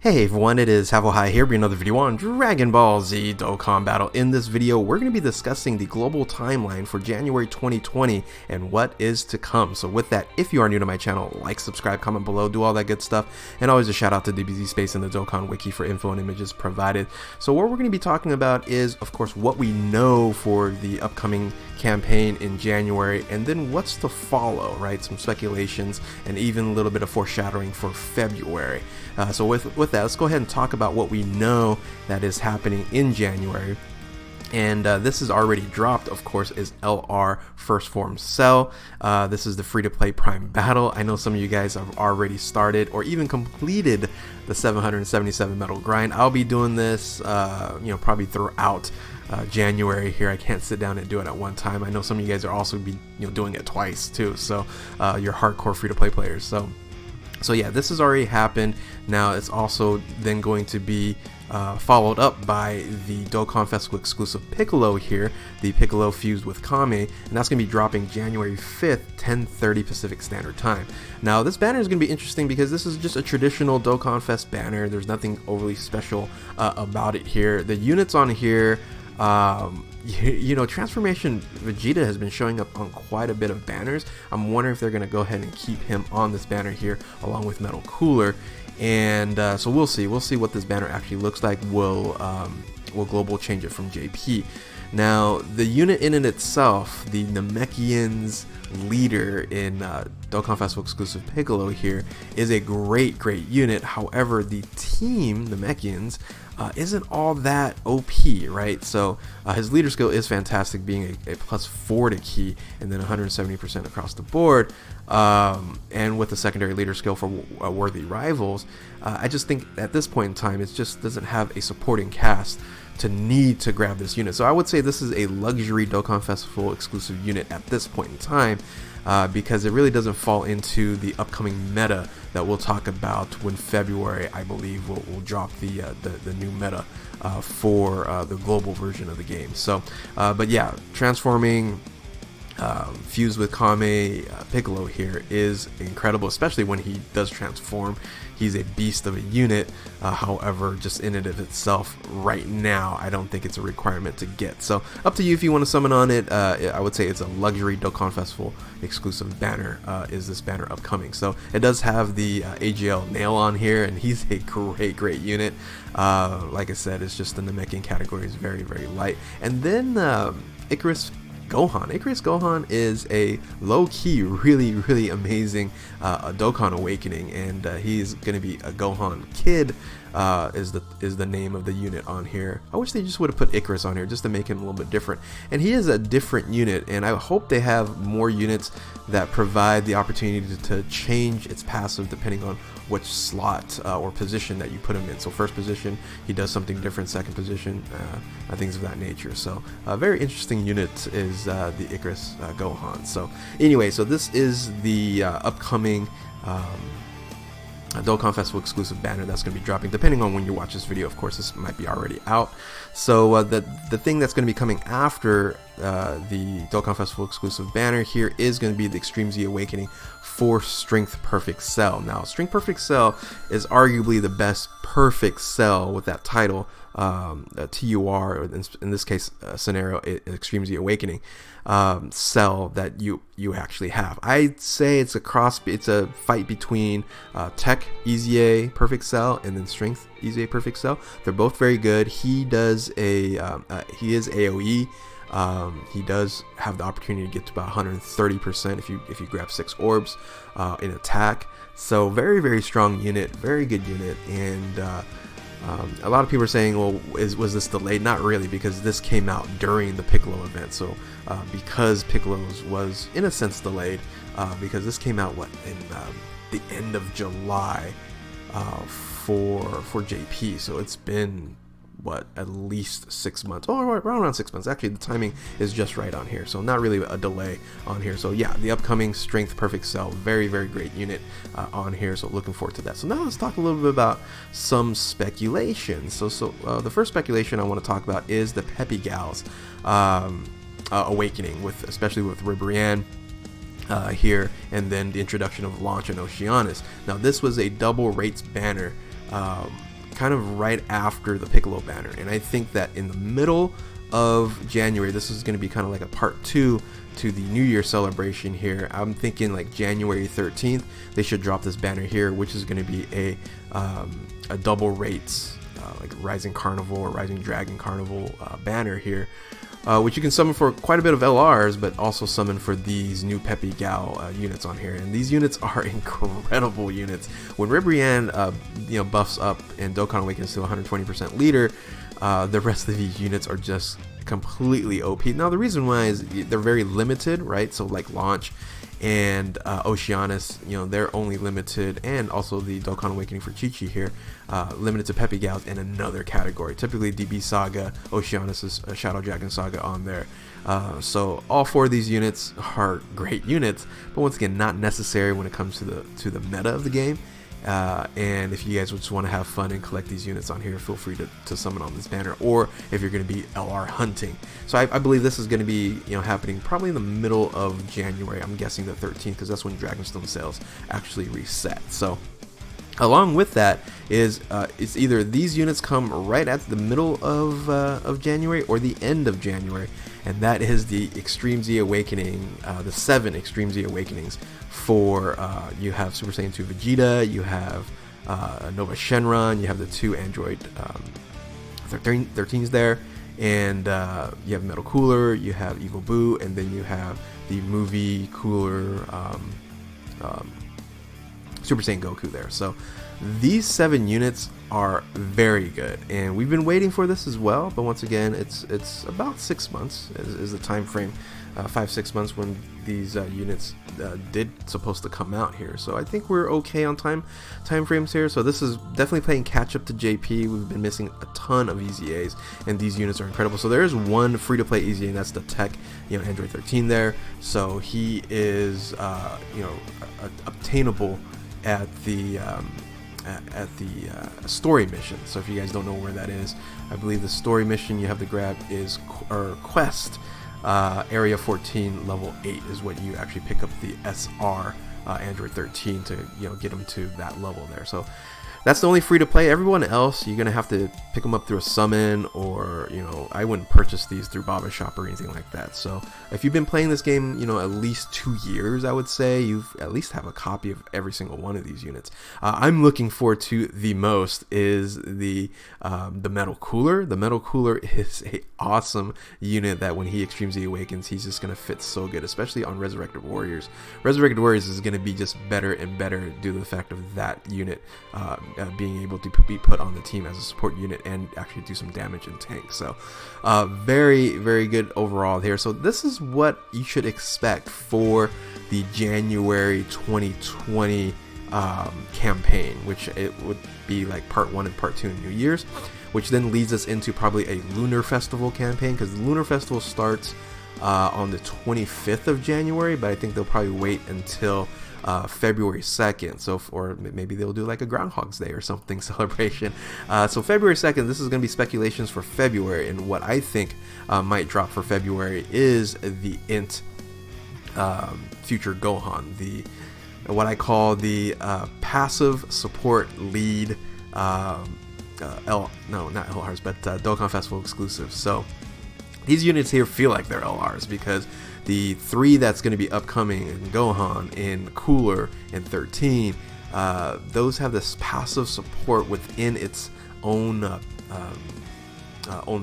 Hey everyone, it is Havohai here, bringing another video on Dragon Ball Z Dokkan Battle. In this video, we're going to be discussing the global timeline for January 2020 and what is to come. So with that, if you are new to my channel, like, subscribe, comment below, do all that good stuff. And always a shout out to DBZ Space and the Dokkan Wiki for info and images provided. So what we're going to be talking about is, of course, what we know for the upcoming campaign in January, and then what's to follow, right? Some speculations and even a little bit of foreshadowing for February. So with that, let's go ahead and talk about what we know that is happening in January. And this is already dropped, of course, is LR First Form Cell. This is the free-to-play Prime Battle. I know some of you guys have already started or even completed the 777 medal grind. I'll be doing this, probably throughout January here. I can't sit down and do it at one time. I know some of you guys are also doing it twice too. So you're hardcore free-to-play players. So yeah, this has already happened. Now it's also then going to be followed up by the Dokkan Festival exclusive Piccolo here, the Piccolo fused with Kame, and that's going to be dropping January 5th, 10:30 Pacific Standard Time. Now this banner is going to be interesting because this is just a traditional Dokkan Fest banner. There's nothing overly special about it here. The units on here, Transformation Vegeta has been showing up on quite a bit of banners. I'm wondering if they're going to go ahead and keep him on this banner here along with Metal Cooler. And so we'll see what this banner actually looks like. Will Global change it from JP? Now the unit in it itself, the Namekian's leader in Dokkan Festival exclusive Piccolo here, is a great unit. However, the team, the Namekians, isn't all that OP, right? So his leader skill is fantastic, being a +4 to key and then 170% across the board, and with the secondary leader skill for worthy rivals. I just think at this point in time it just doesn't have a supporting cast to need to grab this unit. So I would say this is a luxury Dokkan Festival exclusive unit at this point in time, because it really doesn't fall into the upcoming meta that we'll talk about when February, I believe, will drop the new meta for the global version of the game. So, but yeah, transforming fused with Kame Piccolo here is incredible, especially when he does transform. He's a beast of a unit. However, just in and of itself right now, I don't think it's a requirement to get. So up to you if you want to summon on it. I would say it's a luxury Dokkan Festival exclusive banner. Is this banner upcoming? So it does have the AGL Nail on here, and he's a great unit. Like I said, it's just the Namekian category is very light. And then Icarus Gohan is a low-key, really amazing Dokkan Awakening, and he's gonna be a Gohan Kid. Is the name of the unit on here. I wish they just would have put Icarus on here just to make him a little bit different. And he is a different unit, and I hope they have more units that provide the opportunity to change its passive depending on which slot or position that you put him in. So first position, he does something different. Second position, things of that nature. So a very interesting unit is the Icarus Gohan. So anyway, so this is the upcoming Dokkan Festival exclusive banner that's going to be dropping depending on when you watch this video. Of course, this might be already out. So the thing that's going to be coming after the Dokkan Festival exclusive banner here is going to be the Extreme Z Awakening for Strength Perfect Cell. Now, Strength Perfect Cell is arguably the best perfect cell with that title, TUR, or in this case scenario, Extreme Z Awakening cell that you actually have. I'd say it's a fight between Tech EZA Perfect Cell and then Strength EZA Perfect Cell. They're both very good. He does he is AOE. He does have the opportunity to get to about 130% if you grab 6 orbs in attack. So very strong unit, very good unit. And a lot of people are saying, well, was this delayed? Not really, because this came out during the Piccolo event. So because Piccolo's was in a sense delayed, because this came out in the end of July for JP. So it's been at least 6 months, or around 6 months. Actually, the timing is just right on here, so not really a delay on here. So yeah, the upcoming Strength Perfect Cell, very great unit on here, so looking forward to that. So now let's talk a little bit about some speculation. So the first speculation I want to talk about is the Peppy Gals Awakening, especially with Ribrianne here, and then the introduction of Launch and Oceanus. Now this was a double rates banner kind of right after the Piccolo banner, and I think that in the middle of January, this is going to be kind of like a part 2 to the New Year celebration here. I'm thinking like January 13th they should drop this banner here, which is going to be a double rates like Rising Carnival or Rising Dragon Carnival banner here, which you can summon for quite a bit of LRs, but also summon for these new Peppy Gal units on here. And these units are incredible units. When Ribrianne buffs up and Dokkan Awakens to 120% leader, the rest of these units are just completely OP. Now the reason why is they're very limited, right? So like Launch and Oceanus, they're only limited, and also the Dokkan Awakening for Chi-Chi here, limited to Peppy Gals in another category. Typically DB Saga, Oceanus is a Shadow Dragon Saga on there. So all 4 of these units are great units, but once again not necessary when it comes to the meta of the game. And if you guys just want to have fun and collect these units on here, feel free to summon on this banner, or if you're going to be LR hunting. So I believe this is going to be happening probably in the middle of January. I'm guessing the 13th, because that's when Dragonstone sales actually reset. So along with that is it's either these units come right at the middle of January or the end of January, and that is the Extreme Z Awakening, the 7 Extreme Z Awakenings for you have Super Saiyan 2 Vegeta, you have Nova Shenron, you have the 2 Android 13s there, and you have Metal Cooler, you have Evil Boo, and then you have the movie Cooler Super Saiyan Goku there. So these 7 units are very good, and we've been waiting for this as well, but once again it's about 6 months is the time frame, 5-6 months when these units did supposed to come out here. So I think we're okay on time frames here. So this is definitely playing catch up to JP. We've been missing a ton of EZAs, and these units are incredible. So there is one free to play EZA, and that's the Tech Android 13 there. So he is obtainable at the story mission. So if you guys don't know where that is, I believe the story mission you have to grab is quest area 14 level 8 is what you actually pick up the SR Android 13 to get them to that level there. So that's the only free to play. Everyone else you're gonna have to pick them up through a summon, or I wouldn't purchase these through Baba Shop or anything like that. So if you've been playing this game at least 2 years, I would say you've at least have a copy of every single one of these units. I'm looking forward to the most is the Metal Cooler. The Metal Cooler is a awesome unit that when he Extreme Z Awakens, he's just gonna fit so good, especially on Resurrected Warriors. Resurrected Warriors is gonna be just better and better due to the fact of that unit being able to be put on the team as a support unit and actually do some damage in tank. So very, very good overall here. So this is what you should expect for the January 2020 campaign, which it would be like part 1 and part 2 in New Year's, which then leads us into probably a Lunar Festival campaign, because the Lunar Festival starts on the 25th of January, but I think they'll probably wait until February 2nd, so or maybe they'll do like a Groundhog's Day or something celebration. So February 2nd, this is going to be speculations for February, and what I think might drop for February is the Int Future Gohan, the what I call the passive support lead not LRs, but Dokkan Festival exclusives. So these units here feel like they're LRs because the 3 that's going to be upcoming in Gohan, in Cooler, and 13, those have this passive support within its own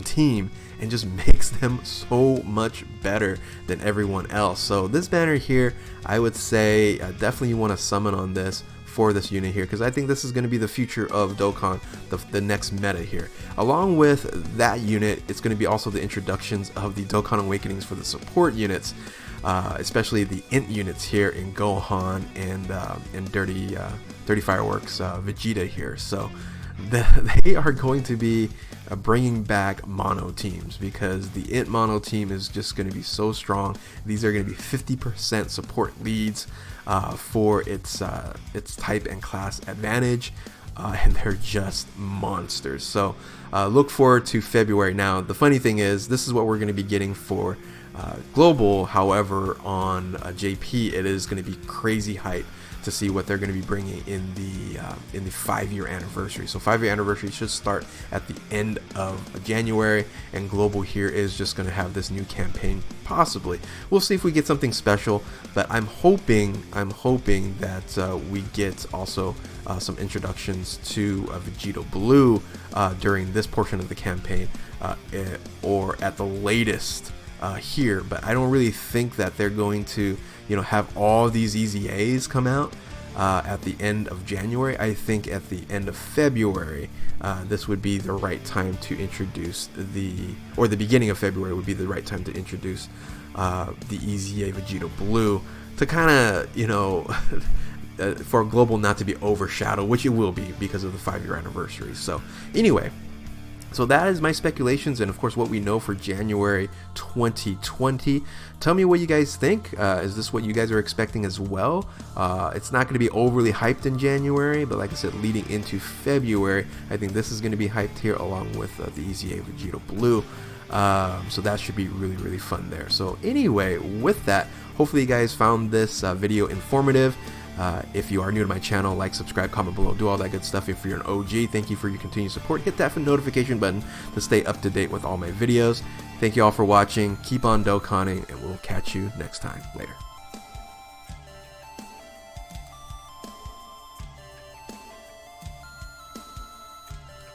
team, and just makes them so much better than everyone else. So this banner here, I would say definitely you want to summon on this for this unit here, because I think this is going to be the future of Dokkan, the next meta here. Along with that unit, it's going to be also the introductions of the Dokkan Awakenings for the support units, especially the Int units here in Gohan and Dirty Fireworks Vegeta here. So they are going to be bringing back mono teams, because the Int mono team is just going to be so strong. These are going to be 50% support leads for its type and class advantage, and they're just monsters. So look forward to February. Now the funny thing is, this is what we're going to be getting for global. However, on JP it is going to be crazy hype. to see what they're going to be bringing in the 5-year anniversary. So 5-year anniversary should start at the end of January, and Global here is just going to have this new campaign. Possibly, we'll see if we get something special, but I'm hoping that we get also some introductions to Vegito Blue during this portion of the campaign, or at the latest here. But I don't really think that they're going to, have all these EZAs come out at the end of January. I think at the end of February, this would be the right time to introduce or the beginning of February would be the right time to introduce the EZA Vegito Blue, to kind of, for Global not to be overshadowed, which it will be because of the 5-year anniversary. So anyway, so that is my speculations, and of course what we know for January 2020. Tell me what you guys think. Is this what you guys are expecting as well? It's not going to be overly hyped in January, but like I said, leading into February, I think this is going to be hyped here, along with the EZA Vegito Blue. So that should be really, really fun there. So anyway, with that, hopefully you guys found this video informative. If you are new to my channel, like, subscribe, comment below, do all that good stuff. If you're an OG, thank you for your continued support. Hit that notification button to stay up to date with all my videos. Thank you all for watching. Keep on Dokkaning, and we'll catch you next time. Later.